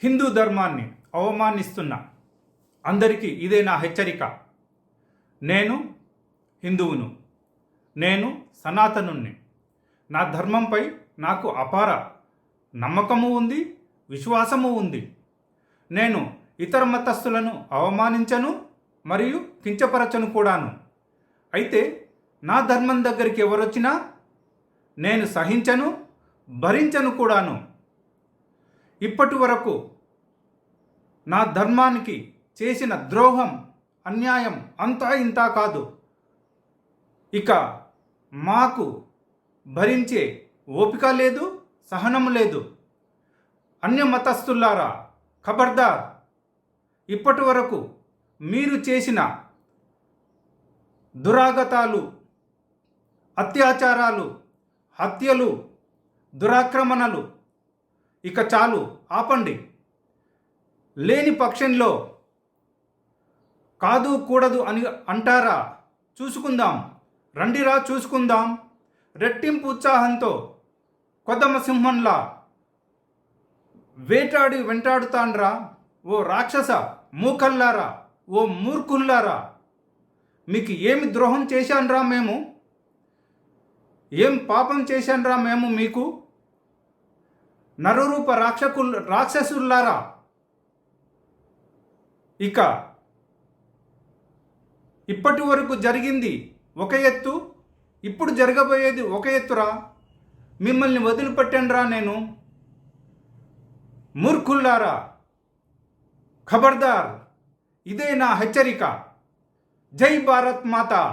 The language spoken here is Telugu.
హిందూ ధర్మాన్ని అవమానిస్తున్న అందరికీ ఇదే నా హెచ్చరిక. నేను హిందువును, నేను సనాతనుణ్ణి. నా ధర్మంపై నాకు అపార నమ్మకము ఉంది, విశ్వాసము ఉంది. నేను ఇతర మతస్థులను అవమానించను మరియు కించపరచను కూడాను. అయితే నా ధర్మం దగ్గరికి ఎవరొచ్చినా నేను సహించను, భరించను కూడాను. ఇప్పటి వరకు నా ధర్మానికి చేసిన ద్రోహం, అన్యాయం అంతా ఇంతా కాదు. ఇక మాకు భరించే ఓపిక లేదు, సహనం లేదు. అన్య మతస్థులారా, ఖబర్దార్. ఇప్పటి వరకు మీరు చేసిన దురాగతాలు, అత్యాచారాలు, హత్యలు, దురాక్రమణలు ఇక చాలు, ఆపండి. లేని పక్షంలో కాదు కూడదు అని అంటారా? చూసుకుందాం, రండిరా చూసుకుందాం. రెట్టింపు ఉత్సాహంతో కొదమ సింహంలా వెంటాడుతాండ్రా. ఓ రాక్షస మూకల్లారా, ఓ మూర్ఖుల్లారా, మీకు ఏమి ద్రోహం చేశాన్రా మేము? ఏం పాపం చేశాన్రా మేము మీకు? నరరూప రాక్షసుల్లారా, ఇక ఇప్పటి వరకు జరిగింది ఒక ఎత్తు, ఇప్పుడు జరగబోయేది ఒక ఎత్తురా. మిమ్మల్ని వదిలిపెట్టానురా నేను. మూర్ఖుల్లారా, ఖబర్దార్. ఇదే నా హెచ్చరిక. జై భారత్ మాతా.